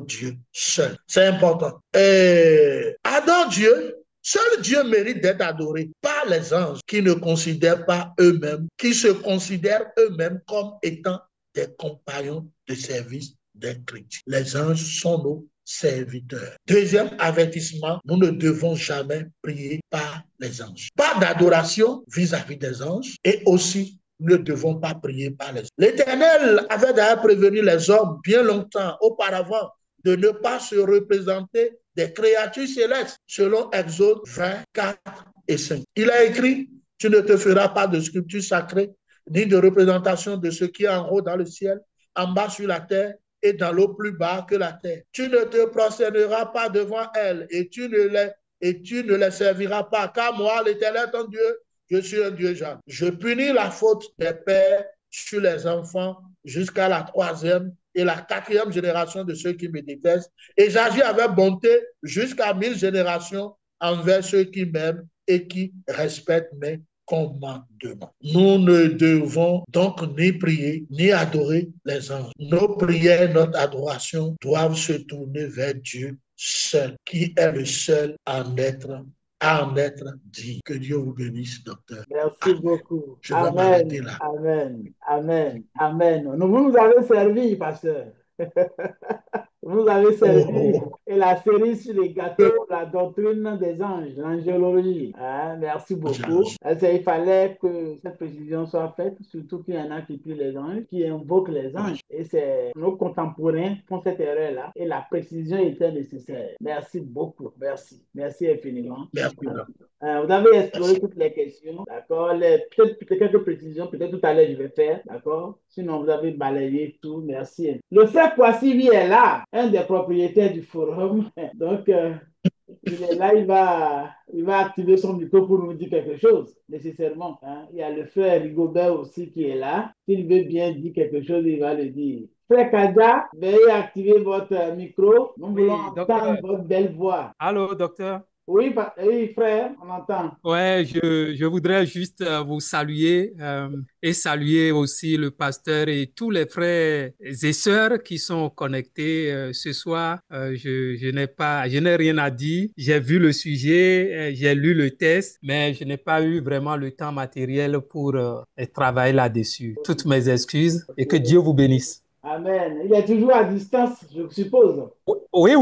Dieu seul. C'est important. Et adore Dieu, seul Dieu mérite d'être adoré, pas les anges qui ne considèrent pas eux-mêmes, qui se considèrent eux-mêmes comme étant des compagnons de service des chrétiens. Les anges sont nos serviteurs. Deuxième avertissement, nous ne devons jamais prier par les anges. Pas d'adoration vis-à-vis des anges et aussi nous ne devons pas prier par les hommes. L'Éternel avait d'ailleurs prévenu les hommes bien longtemps auparavant de ne pas se représenter des créatures célestes, selon Exode 24 et 5. Il a écrit, tu ne te feras pas de sculpture sacrée, ni de représentation de ce qui est en haut dans le ciel, en bas sur la terre et dans l'eau plus bas que la terre. Tu ne te prosterneras pas devant elles et tu ne les serviras pas, car moi, l'Éternel ton Dieu, je suis un Dieu jaloux. Je punis la faute des pères sur les enfants jusqu'à la 3e et la 4e génération de ceux qui me détestent. Et j'agis avec bonté jusqu'à 1000 générations envers ceux qui m'aiment et qui respectent mes commandements. Nous ne devons donc ni prier, ni adorer les anges. Nos prières, notre adoration doivent se tourner vers Dieu seul, qui est le seul à en être dit. Que Dieu vous bénisse, docteur. Merci beaucoup. Je vais m'arrêter là. Amen. Amen. Amen. Vous nous avez servi, pasteur. Vous avez servi. Et la série sur les gâteaux, la doctrine des anges, l'angélologie. Merci beaucoup. Il fallait que cette précision soit faite, surtout qu'il y en a qui prient les anges, qui invoquent les anges. Et c'est nos contemporains qui font cette erreur-là. Et la précision était nécessaire. Merci beaucoup. Merci. Merci infiniment. Merci. Vous avez exploré toutes les questions, d'accord? Peut-être quelques précisions, peut-être tout à l'heure je vais faire, d'accord? Sinon, vous avez balayé tout, merci. Le frère Kwasivi est là, un des propriétaires du forum. Donc, il est là, il va activer son micro pour nous dire quelque chose, nécessairement. Il y a le frère Rigobert aussi qui est là. S'il veut bien dire quelque chose, il va le dire. Frère Kaja, veuillez activer votre micro. Nous voulons entendre votre belle voix. Allô, docteur? Oui, frère, on entend. Ouais, je voudrais juste vous saluer et saluer aussi le pasteur et tous les frères et sœurs qui sont connectés ce soir. Je n'ai rien à dire. J'ai vu le sujet, j'ai lu le texte, mais je n'ai pas eu vraiment le temps matériel pour travailler là-dessus. Toutes mes excuses et que Dieu vous bénisse. Amen. Il est toujours à distance, je suppose. Oui.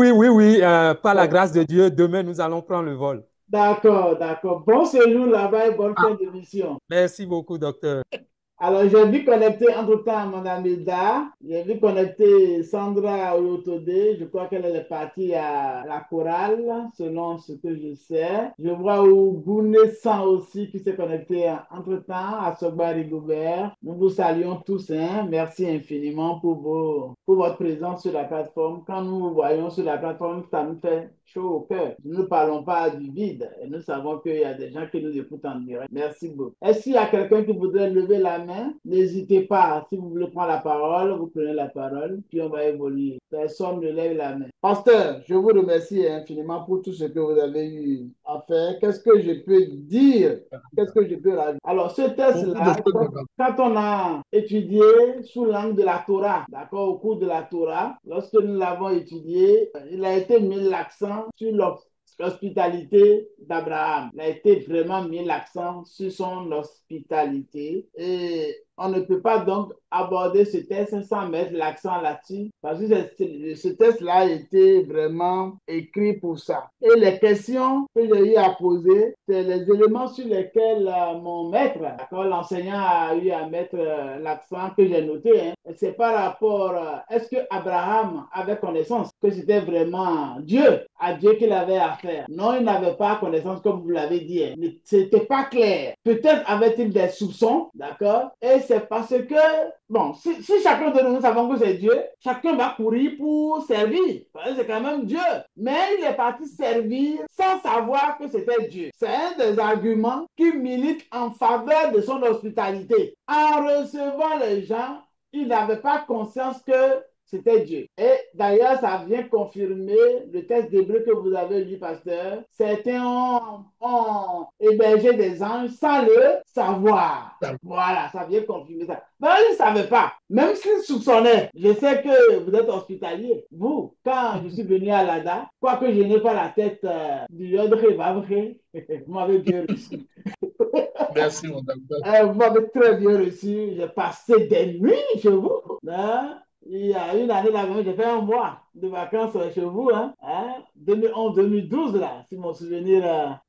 Par la grâce de Dieu, demain, nous allons prendre le vol. D'accord. Bon séjour là-bas et bonne fin d'émission. Merci beaucoup, docteur. Alors, j'ai vu connecter entre-temps mon ami Da. J'ai vu connecter Sandra Oyotode. Je crois qu'elle est partie à la chorale, selon ce que je sais. Je vois Ougune San aussi qui s'est connecté entre-temps à Sogba Rigobert. Nous vous saluons tous. Hein. Merci infiniment pour votre présence sur la plateforme. Quand nous vous voyons sur la plateforme, ça nous fait chaud au cœur. Nous ne parlons pas du vide et nous savons qu'il y a des gens qui nous écoutent en direct. Merci beaucoup. Est-ce qu'il y a quelqu'un qui voudrait lever la main? N'hésitez pas. Si vous voulez prendre la parole, vous prenez la parole, puis on va évoluer. Personne ne lève la main. Pasteur, je vous remercie infiniment pour tout ce que vous avez eu à faire. Qu'est-ce que je peux dire? Qu'est-ce que je peux rajouter? Alors, ce test-là, quand on a étudié sous l'angle de la Torah, d'accord, au cours de la Torah, lorsque nous l'avons étudié, il a été mis l'accent sur l'hospitalité d'Abraham. Il a été vraiment mis l'accent sur son hospitalité et on ne peut pas donc aborder ce test sans mettre l'accent là-dessus parce que ce test-là a été vraiment écrit pour ça. Et les questions que j'ai eu à poser, c'est les éléments sur lesquels mon maître, l'enseignant a eu à mettre l'accent que j'ai noté. Hein. C'est par rapport, est-ce que Abraham avait connaissance que c'était vraiment Dieu, à Dieu qu'il avait affaire? Non, il n'avait pas connaissance comme vous l'avez dit. Hein. C'était pas clair. Peut-être avait-il des soupçons, d'accord? Et c'est parce que, bon, si chacun de nous savons que c'est Dieu, chacun va courir pour servir. C'est quand même Dieu. Mais il est parti servir sans savoir que c'était Dieu. C'est un des arguments qui milite en faveur de son hospitalité. En recevant les gens, il n'avait pas conscience que c'était Dieu. Et d'ailleurs, ça vient confirmer le texte d'Hébreu que vous avez lu, pasteur. Certains ont hébergé des anges sans le savoir. Voilà, ça vient confirmer ça. Non, ils ne savaient pas. Même s'ils soupçonnaient, je sais que vous êtes hospitalier. Vous, quand je suis venu à l'ADA, quoique je n'ai pas la tête du Yodre Vavré, vous m'avez bien reçu. Merci, mon docteur. Vous m'avez très bien reçu. J'ai passé des nuits chez vous. Hein? Il y a une année là, j'ai fait un mois de vacances chez vous, hein? 2011-2012, là, si mon souvenir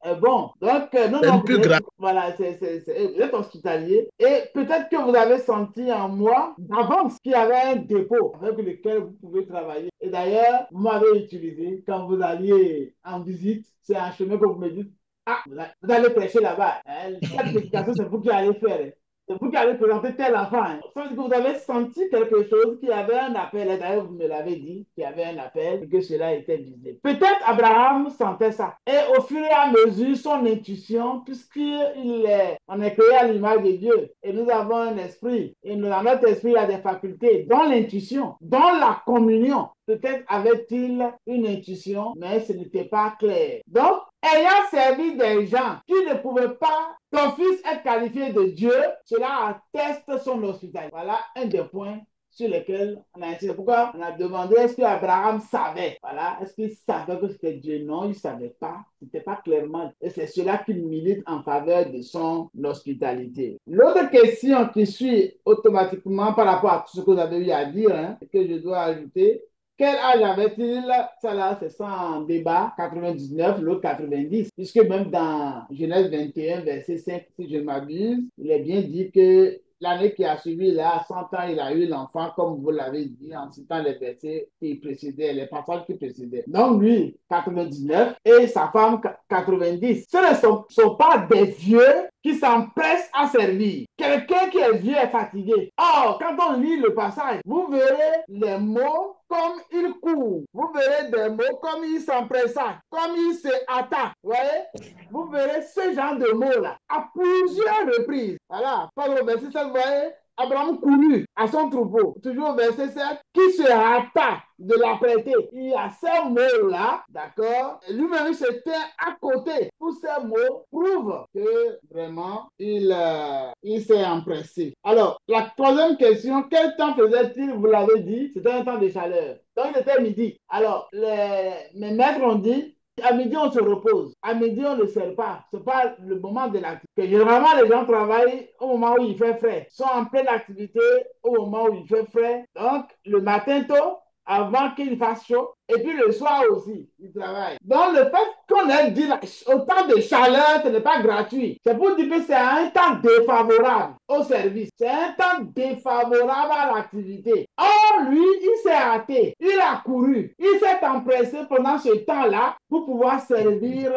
est bon. Donc, non, plus grave. Voilà, vous êtes hospitalier. Et peut-être que vous avez senti en moi d'avance qu'il y avait un dépôt avec lequel vous pouvez travailler. Et d'ailleurs, vous m'avez utilisé quand vous alliez en visite. C'est un chemin que vous me dites, ah, vous allez prêcher là-bas. Hein? Cette prédication, c'est vous qui allez faire. Hein? C'est vous qui allez présenter tel enfant. Hein. Ça veut dire que vous avez senti quelque chose, qu'il y avait un appel. Et d'ailleurs, vous me l'avez dit, qu'il y avait un appel et que cela était visé. Peut-être Abraham sentait ça. Et au fur et à mesure, son intuition, puisqu'on est créé à l'image de Dieu et nous avons un esprit, et dans notre esprit, il y a des facultés, dont l'intuition, dont la communion. Peut-être avait-il une intuition, mais ce n'était pas clair. Donc, ayant servi des gens qui ne pouvaient pas d'office être qualifiés de Dieu, cela atteste son hospitalité. Voilà un des points sur lesquels on a insisté. Pourquoi on a demandé est-ce qu'Abraham savait? Voilà, est-ce qu'il savait que c'était Dieu? Non, il ne savait pas. C'était pas clairement. Et c'est cela qui milite en faveur de son hospitalité. L'autre question qui suit automatiquement par rapport à tout ce que vous avez eu à dire, hein, que je dois ajouter, quel âge avait-il? Ça là, c'est sans débat, 99, l'autre 90. Puisque même dans Genèse 21, verset 5, si je m'abuse, il est bien dit que l'année qui a suivi, là, à 100 ans, il a eu l'enfant, comme vous l'avez dit, en citant les versets qui précédaient, les passages qui précédaient. Donc, lui, 99 et sa femme, 90. Ce ne sont pas des vieux qui s'empressent à servir. Quelqu'un qui est vieux est fatigué. Or, quand on lit le passage, vous verrez les mots comme il court. Vous verrez des mots comme il s'empresse, comme il se attaque. Vous voyez? Vous verrez ce genre de mots-là à plusieurs reprises. Voilà. Par le verset 7, vous voyez? Abraham courut à son troupeau. Toujours au verset 7, qui se hâta de l'apprêter. Il y a ces mots-là, d'accord? Lui-même, il se tient à côté. Tous ces mots prouvent que vraiment, il s'est empressé. Alors, la troisième question, quel temps faisait-il? Vous l'avez dit, c'était un temps de chaleur. Donc, il était midi. Alors, mes maîtres ont dit, à midi, on se repose. À midi, on ne sert pas. Ce n'est pas le moment de l'activité. Généralement, les gens travaillent au moment où il fait frais. Ils sont en pleine activité au moment où il fait frais. Donc, le matin tôt, avant qu'il fasse chaud. Et puis le soir aussi, il travaille. Donc le fait qu'on ait dit autant de chaleur, ce n'est pas gratuit. C'est pour dire que c'est un temps défavorable au service. C'est un temps défavorable à l'activité. Or, lui, il s'est hâté. Il a couru. Il s'est empressé pendant ce temps-là pour pouvoir servir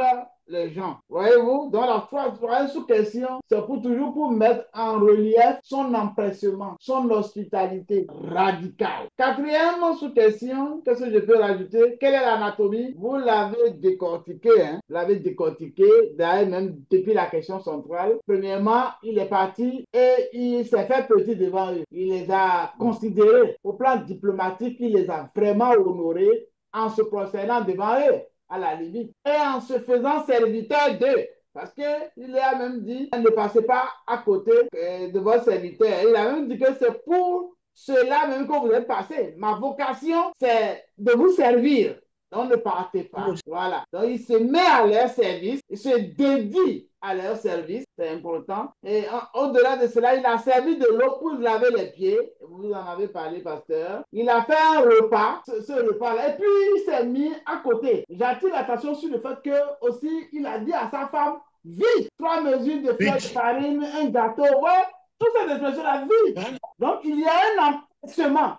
les gens. Voyez-vous? Donc la troisième sous-question, c'est toujours pour mettre en relief son empressement, son hospitalité radicale. Quatrième sous-question, qu'est-ce que je peux rajouter? Quelle est l'anatomie? Vous l'avez décortiqué, hein? Vous l'avez décortiqué, d'ailleurs même depuis la question centrale. Premièrement, il est parti et il s'est fait petit devant eux. Il les a considérés. Au plan diplomatique, il les a vraiment honorés en se procédant devant eux, à la limite, et en se faisant serviteur d'eux. Parce qu'il a même dit, ne passez pas à côté de votre serviteur. Il a même dit que c'est pour cela même que vous êtes passé. Ma vocation, c'est de vous servir. Donc ne partez pas. Voilà. Donc il se met à leur service, il se dédie à leur service, c'est important. Et au-delà de cela, il a servi de l'eau pour laver les pieds. Vous en avez parlé, pasteur. Il a fait un repas, ce repas-là, et puis il s'est mis à côté. J'attire l'attention sur le fait que aussi, il a dit à sa femme, vite, 3 mesures de fleur de farine, un gâteau, ouais, toutes ces expressions-là, vite. Donc il y a un empressement.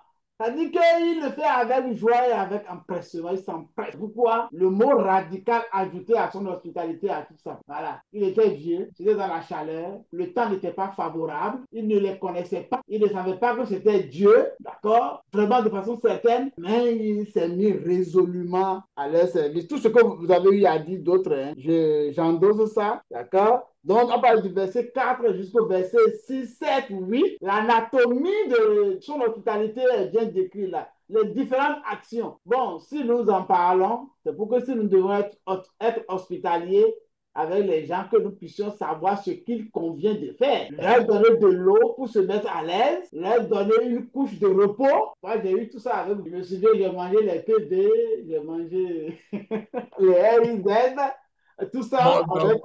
C'est-à-dire qu'il le fait avec joie et avec empressement, il s'empresse. Pourquoi? Le mot radical ajouté à son hospitalité, à tout ça. Voilà. Il était vieux, il était dans la chaleur, le temps n'était pas favorable, il ne les connaissait pas, il ne savait pas que c'était Dieu, d'accord? Vraiment de façon certaine, mais il s'est mis résolument à leur service. Tout ce que vous avez eu à dire d'autres, hein, j'endosse ça, d'accord? Donc, on parle du verset 4 jusqu'au verset 6, 7, 8. L'anatomie de son hospitalité est bien décrite là. Les différentes actions. Bon, si nous en parlons, c'est pour que si nous devons être hospitaliers avec les gens, que nous puissions savoir ce qu'il convient de faire. Leur donner de l'eau pour se mettre à l'aise, leur donner une couche de repos. Moi, j'ai eu tout ça avec vous. Je me souviens, j'ai mangé les PD, j'ai mangé les RIZ. Tout ça avec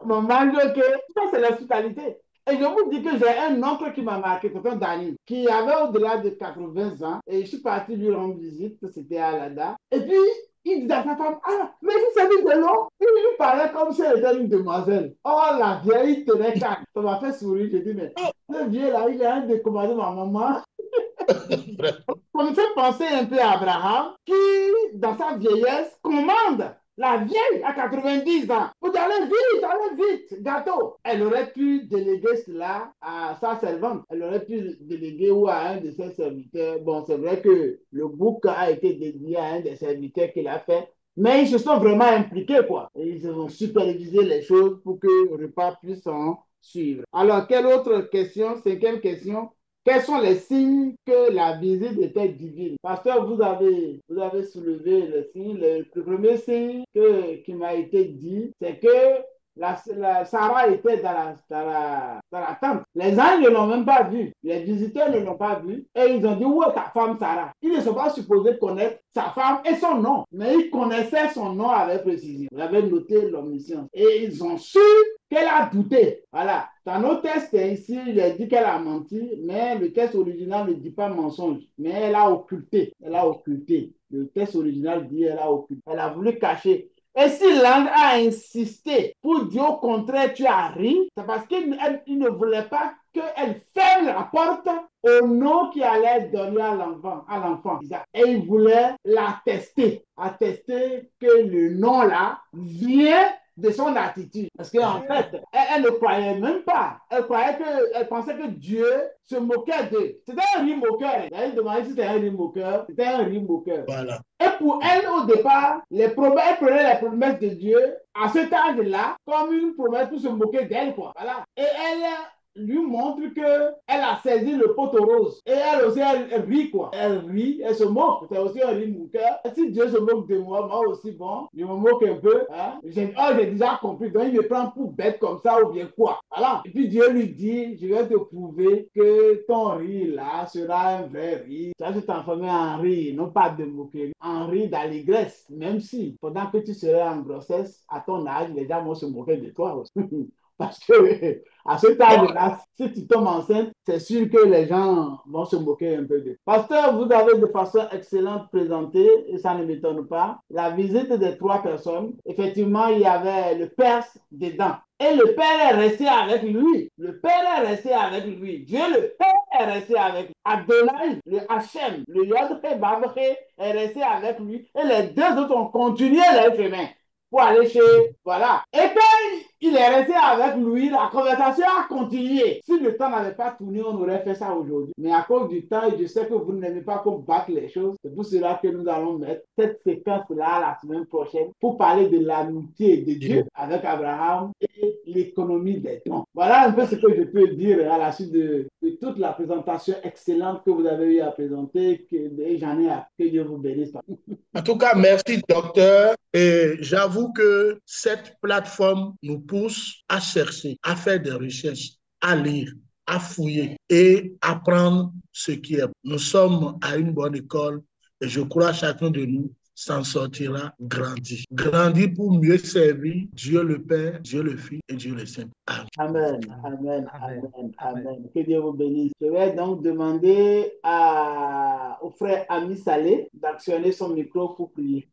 mon mari, tout ça c'est l'hospitalité. Et je vous dis que j'ai un oncle qui m'a marqué, c'est un Dani, qui avait au-delà de 80 ans, et je suis parti lui rendre visite, c'était à Lada. Et puis, il dit à sa femme, ah, mais vous savez de l'eau? Il lui parlait comme si elle était une demoiselle. Oh, la vieille tenait calme. Ça m'a fait sourire, j'ai dit, mais ce vieux-là, il est un des commandants de ma maman. Ça me fait penser un peu à Abraham, qui, dans sa vieillesse, commande la vieille à 90 ans. Vous allez vite, gâteau. Elle aurait pu déléguer cela à sa servante. Elle aurait pu déléguer ou à un de ses serviteurs. Bon, c'est vrai que le bouc a été dédié à un des serviteurs qu'il a fait. Mais ils se sont vraiment impliqués, quoi. Et ils ont supervisé les choses pour que le repas puisse en suivre. Alors, quelle autre question? Cinquième question. Quels sont les signes que la visite était divine? Pasteur, vous avez soulevé les signes. Le premier signe qui m'a été dit, c'est que Sarah était dans la tente. Les anges ne l'ont même pas vue. Les visiteurs ne l'ont pas vue. Et ils ont dit, où est ta femme Sarah? Ils ne sont pas supposés connaître sa femme et son nom. Mais ils connaissaient son nom avec précision. Vous avez noté l'omniscience. Et ils ont su qu'elle a douté. Voilà. Dans nos tests ici, il est dit qu'elle a menti, mais le test original ne dit pas mensonge. Mais elle a occulté. Elle a occulté. Le test original dit elle a occulté. Elle a voulu cacher. Et si l'ange a insisté pour dire au contraire, tu as ri, c'est parce qu'il ne voulait pas qu'elle ferme la porte au nom qui allait donner à l'enfant. Et il voulait attester que le nom là vient de son attitude. Parce qu'en fait, elle ne croyait même pas. Elle pensait que Dieu se moquait d'eux. C'était un rire moqueur. Elle demandait si c'était un rire moqueur. C'était un rire moqueur. Voilà. Et pour elle, au départ, elle prenait les promesses de Dieu à cet âge-là comme une promesse pour se moquer d'elle, quoi. Voilà. Et elle lui montre qu'elle a saisi le poteau rose. Et elle aussi, elle rit, quoi. Elle rit, elle se moque. C'est aussi un rire moqueur. Si Dieu se moque de moi, moi aussi, bon, je me moque un peu. Hein? J'ai déjà compris. Donc, il me prend pour bête comme ça ou bien quoi. Voilà. Et puis, Dieu lui dit, je vais te prouver que ton rire là sera un vrai rire. Tu vas te transformer en rire, non pas de moquerie, en rire d'allégresse. Même si, pendant que tu serais en grossesse, à ton âge, les gens vont se moquer de toi aussi. Parce que à cet âge-là, si tu tombes enceinte, c'est sûr que les gens vont se moquer un peu de. Pasteur, vous avez de façon excellente présenté, et ça ne m'étonne pas, la visite des 3 personnes. Effectivement, il y avait le perse dedans. Et le Père est resté avec lui. Le Père est resté avec lui. Dieu, le Père, est resté avec lui. Adonai, le Hachem, le Yodhe Bavré est resté avec lui. Et les 2 autres ont continué leur chemin pour aller chez... Voilà. Et quand il est resté avec lui, la conversation a continué. Si le temps n'avait pas tourné, on aurait fait ça aujourd'hui. Mais à cause du temps, et je sais que vous n'aimez pas qu'on batte les choses, c'est pour cela que nous allons mettre cette séquence-là la semaine prochaine pour parler de l'amitié de Dieu avec Abraham et l'économie des dons. Voilà un peu ce que je peux dire à la suite de toute la présentation excellente que vous avez eu à présenter. Et j'en ai à que Dieu vous bénisse. En tout cas, merci, docteur. Et j'avoue que cette plateforme nous pousse à chercher, à faire des recherches, à lire, à fouiller et apprendre ce qui est. Nous sommes à une bonne école et je crois que chacun de nous s'en sortira grandi. Grandi pour mieux servir Dieu le Père, Dieu le Fils et Dieu le Saint. Amen, amen, amen, amen. Que Dieu vous bénisse. Je vais donc demander au frère Ami Saleh d'actionner son micro pour prier.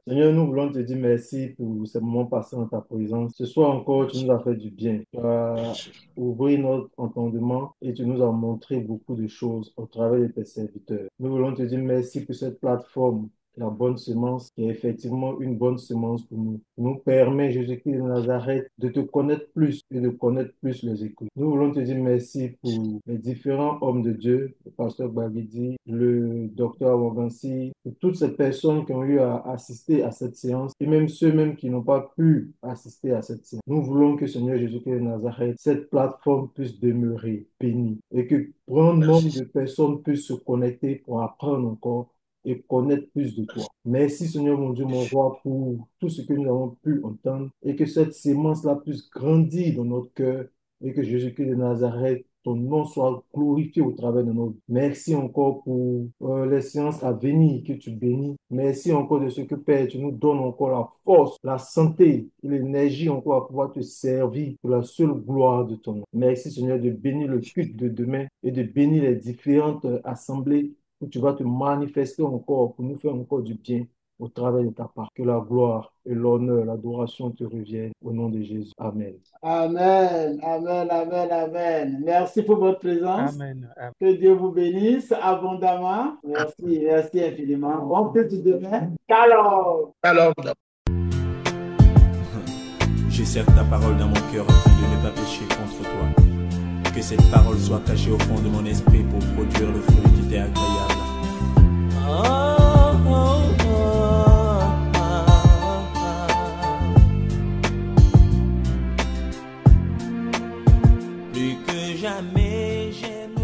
Seigneur, nous voulons te dire merci pour ces moments passés dans ta présence. Ce soir encore, tu nous as fait du bien. Tu as ouvert notre entendement et tu nous as montré beaucoup de choses au travers de tes serviteurs. Nous voulons te dire merci pour cette plateforme, la bonne semence, qui est effectivement une bonne semence pour nous. Qui nous permet, Jésus-Christ de Nazareth, de te connaître plus et de connaître plus les Écritures. Nous voulons te dire merci pour les différents hommes de Dieu, le pasteur Bagidi, le docteur Wagansi, pour toutes ces personnes qui ont eu à assister à cette séance et même ceux même qui n'ont pas pu assister à cette séance. Nous voulons que Seigneur Jésus-Christ de Nazareth, cette plateforme puisse demeurer bénie et que grand nombre de personnes puissent se connecter pour apprendre encore et connaître plus de toi. Merci Seigneur mon Dieu, mon roi, pour tout ce que nous avons pu entendre et que cette sémence-là puisse grandir dans notre cœur et que Jésus-Christ de Nazareth, ton nom soit glorifié au travers de nos vies. Merci encore pour les séances à venir que tu bénis. Merci encore de ce que Père, tu nous donnes encore la force, la santé et l'énergie encore à pouvoir te servir pour la seule gloire de ton nom. Merci Seigneur de bénir le culte de demain et de bénir les différentes assemblées où tu vas te manifester encore pour nous faire encore du bien au travers de ta part. Que la gloire et l'honneur, l'adoration te reviennent au nom de Jésus. Amen. Amen, amen, amen, amen. Merci pour votre présence. Amen. Que Dieu vous bénisse abondamment. Merci, merci infiniment. Bon culte demain. Alors. Je serre ta parole dans mon cœur afin de ne pas pécher contre toi. Que cette parole soit cachée au fond de mon esprit pour produire le fruit qui t'est agréable. Plus que jamais j'aime